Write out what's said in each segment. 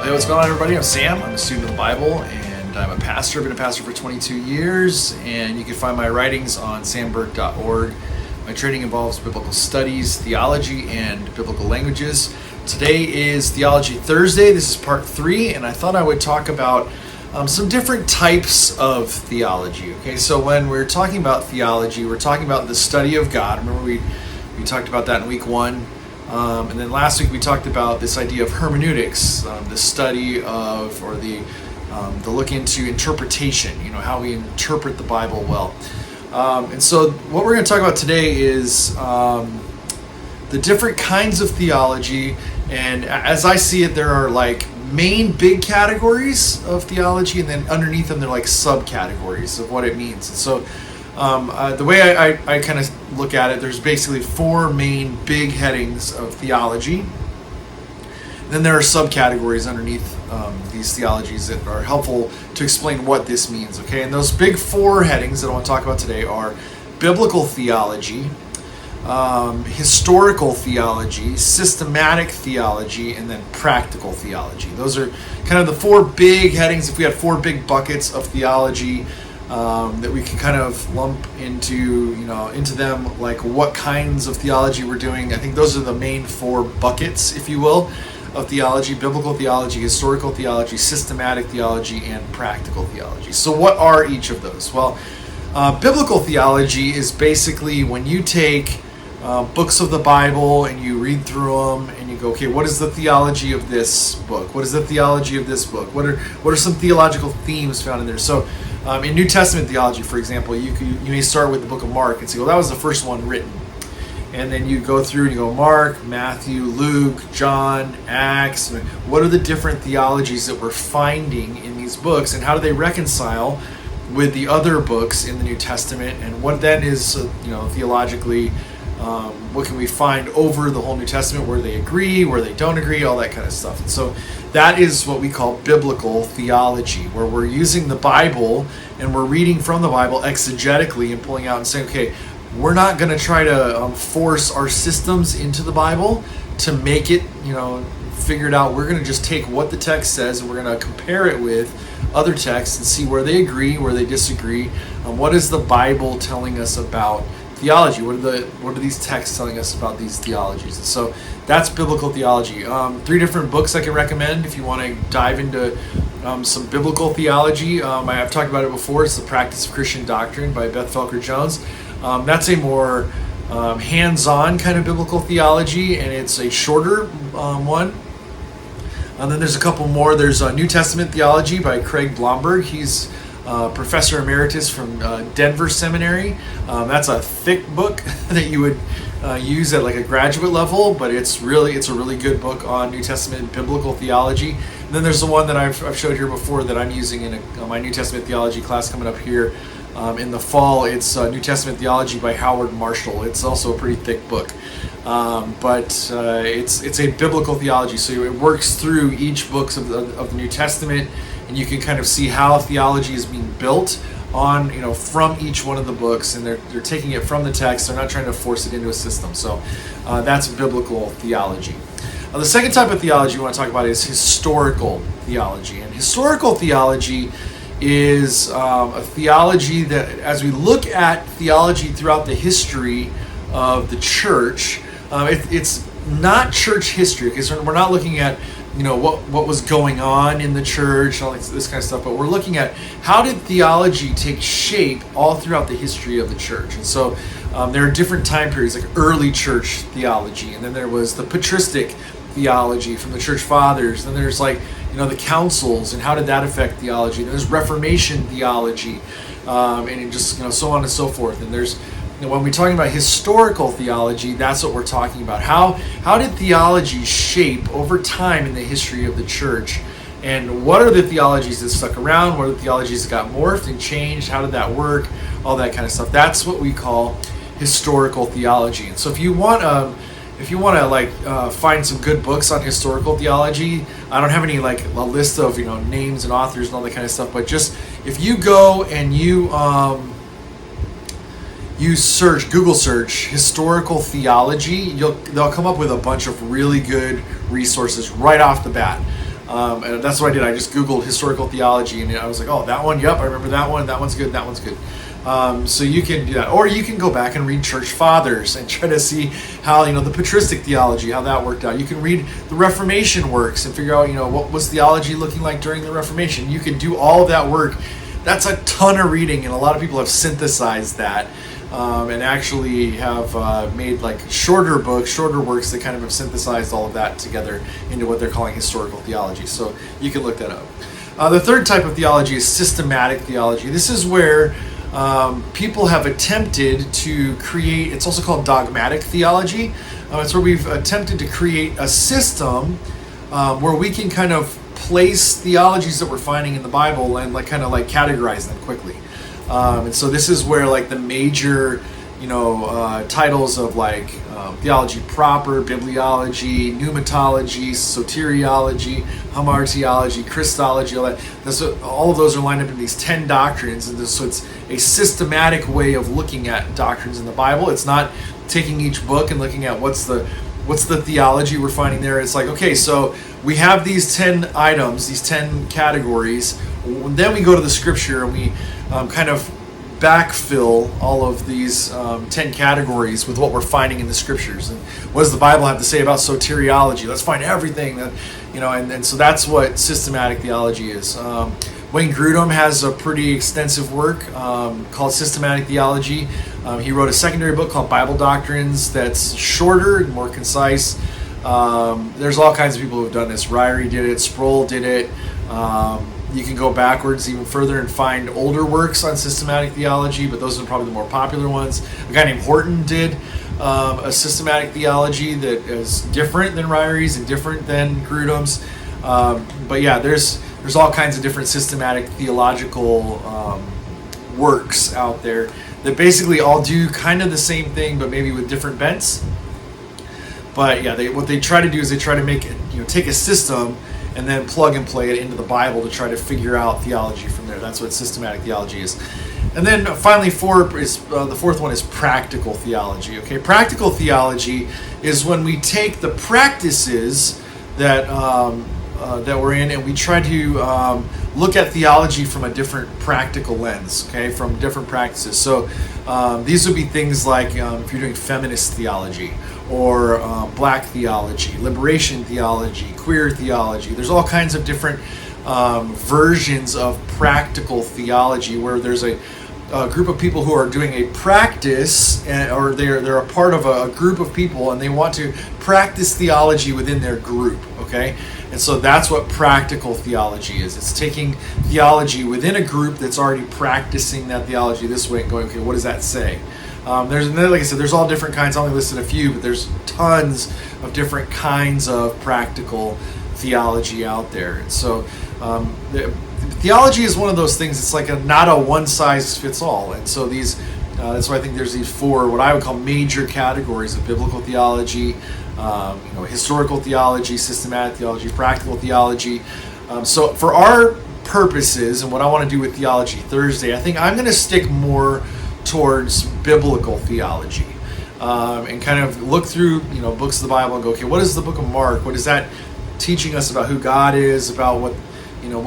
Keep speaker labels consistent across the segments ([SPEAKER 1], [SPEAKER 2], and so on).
[SPEAKER 1] Hey, what's going on, everybody? I'm Sam. I'm a student of the Bible, and I'm a pastor. I've been a pastor for 22 years, and you can find my writings on samberg.org. My training involves biblical studies, theology, and biblical languages. Today is Theology Thursday. This is part 3, and I thought I would talk about some different types of theology. Okay, so when we're talking about theology, we're talking about the study of God. Remember, we talked about that in week 1. And then last week we talked about this idea of hermeneutics, the study of, or the look into interpretation, how we interpret the Bible well. And so what we're going to talk about today is the different kinds of theology. And as I see it, there are like main big categories of theology, and then underneath them, they're like subcategories of what it means. And so the way I kind of look at it, there's basically 4 main big headings of theology. And then there are subcategories underneath these theologies that are helpful to explain what this means. Okay, and those big 4 headings that I want to talk about today are biblical theology, historical theology, systematic theology, and then practical theology. Those are kind of the 4 big headings. If we had 4 big buckets of theology, that we can kind of lump into them, like what kinds of theology we're doing. I think those are the main 4 buckets, if you will, of theology: biblical theology, historical theology, systematic theology, and practical theology. So what are each of those? Well, biblical theology is basically when you take books of the Bible and you read through them and you go, okay, what is the theology of this book? What is the theology of this book? What are some theological themes found in there? So in New Testament theology, for example, you may start with the book of Mark and say, well, that was the first one written. And then you go through and you go Mark, Matthew, Luke, John, Acts. What are the different theologies that we're finding in these books, and how do they reconcile with the other books in the New Testament? And what then is, theologically, what can we find over the whole New Testament, where they agree, where they don't agree, all that kind of stuff. And so that is what we call biblical theology, where we're using the Bible and we're reading from the Bible exegetically and pulling out and saying, okay, we're not going to try to force our systems into the Bible to make it, figured out. We're going to just take what the text says and we're going to compare it with other texts and see where they agree, where they disagree. What is the Bible telling us about theology? What are these texts telling us about these theologies? And so that's biblical theology. 3 different books I can recommend if you want to dive into some biblical theology. I've talked about it before. It's The Practice of Christian Doctrine by Beth Felker Jones. That's a more hands-on kind of biblical theology, and it's a shorter one. And then there's a couple more. There's New Testament Theology by Craig Blomberg. He's professor emeritus from Denver Seminary. That's a thick book that you would use at like a graduate level, but it's a really good book on New Testament biblical theology. And then there's the one that I've showed here before that I'm using in my New Testament theology class coming up here in the fall. It's New Testament Theology by Howard Marshall. It's also a pretty thick book, but it's a biblical theology. So it works through each books of the New Testament, and you can kind of see how theology is being built on, from each one of the books, and they're taking it from the text. They're not trying to force it into a system. So that's biblical theology. The second type of theology we want to talk about is historical theology. And historical theology is a theology that, as we look at theology throughout the history of the church, it's not church history. Okay, so we're not looking at what was going on in the church, all this kind of stuff, but we're looking at how did theology take shape all throughout the history of the church. And so there are different time periods, like early church theology, and then there was the patristic theology from the church fathers, and there's the councils and how did that affect theology. There's Reformation theology, and just so on and so forth. And there's when we're talking about historical theology, that's what we're talking about. How did theology shape over time in the history of the church? And what are the theologies that stuck around? What are the theologies that got morphed and changed? How did that work? All that kind of stuff. That's what we call historical theology. And so if you want to find some good books on historical theology, I don't have any a list of names and authors and all that kind of stuff, but just if you go and you Google search historical theology, they'll come up with a bunch of really good resources right off the bat. And that's what I did. I just Googled historical theology, and I was like, oh, that one, yep, I remember that one. That one's good. That one's good. So you can do that, or you can go back and read church fathers and try to see how, the patristic theology, how that worked out. You can read the Reformation works and figure out, what was theology looking like during the Reformation. You can do all of that work. That's a ton of reading, and a lot of people have synthesized that and actually have made like shorter books, shorter works that kind of have synthesized all of that together into what they're calling historical theology. So you can look that up. The third type of theology is systematic theology. This is where people have attempted to create, it's also called dogmatic theology. It's where we've attempted to create a system where we can kind of place theologies that we're finding in the Bible and kind of categorize them quickly. And so this is where the major, titles of theology proper, bibliology, pneumatology, soteriology, hamartiology, Christology, all of those are lined up in these 10 doctrines. And so it's a systematic way of looking at doctrines in the Bible. It's not taking each book and looking at what's the theology we're finding there. It's okay, so we have these 10 items, these 10 categories. Then we go to the scripture and we kind of backfill all of these 10 categories with what we're finding in the scriptures. And what does the Bible have to say about soteriology? Let's find everything that, and so that's what systematic theology is. Wayne Grudem has a pretty extensive work called Systematic Theology. He wrote a secondary book called Bible Doctrines that's shorter and more concise. There's all kinds of people who have done this. Ryrie did it, Sproul did it. You can go backwards even further and find older works on systematic theology, but those are probably the more popular ones. A guy named Horton did a systematic theology that is different than Ryrie's and different than Grudem's. But yeah, there's all kinds of different systematic theological works out there that basically all do kind of the same thing, but maybe with different bents. But yeah, what they try to do is they try to make it, take a system and then plug and play it into the Bible to try to figure out theology from there. That's what systematic theology is. And then finally, the fourth one is practical theology. Okay, practical theology is when we take the practices that we're in and we try to look at theology from a different practical lens. Okay, from different practices. So these would be things like if you're doing feminist theology, or black theology, liberation theology, queer theology. There's all kinds of different versions of practical theology where there's a group of people who are doing a practice, or they're a part of a group of people and they want to practice theology within their group, okay? And so that's what practical theology is. It's taking theology within a group that's already practicing that theology this way and going, okay, what does that say? There's, like I said, there's all different kinds. I only listed a few, but there's tons of different kinds of practical theology out there. And so theology is one of those things. It's not a one size fits all. And so that's why I think there's these four, what I would call major categories of biblical theology, historical theology, systematic theology, practical theology. So for our purposes and what I want to do with Theology Thursday, I think I'm going to stick more towards biblical theology and kind of look through books of the Bible and go, okay, what is the book of Mark? What is that teaching us about who God is, about what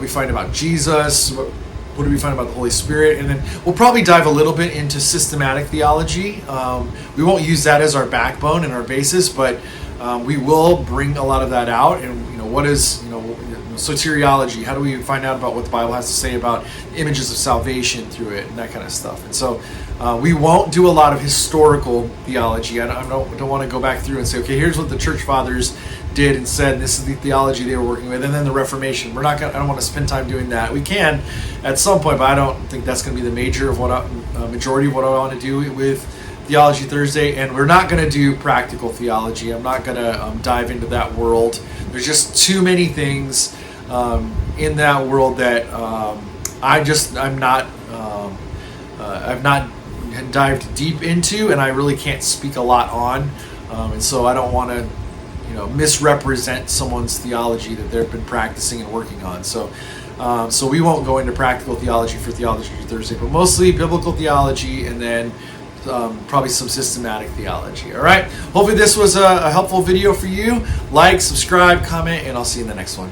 [SPEAKER 1] we find about Jesus, what do we find about the Holy Spirit? And then we'll probably dive a little bit into systematic theology. We won't use that as our backbone and our basis, but we will bring a lot of that out. And what is soteriology? How do we find out about what the Bible has to say about images of salvation through it and that kind of stuff? And so we won't do a lot of historical theology. I don't want to go back through and say, okay, here's what the church fathers did and said, and this is the theology they were working with, and then the Reformation. I don't want to spend time doing that. We can at some point, but I don't think that's going to be the majority of what I want to do with Theology Thursday. And we're not going to do practical theology. I'm not going to dive into that world. There's just too many things in that world that I've not dived deep into, and I really can't speak a lot on. And so I don't want to misrepresent someone's theology that they've been practicing and working on. So we won't go into practical theology for Theology Thursday, but mostly biblical theology, and then probably some systematic theology. All right. Hopefully this was a helpful video for you. Like, subscribe, comment, and I'll see you in the next one.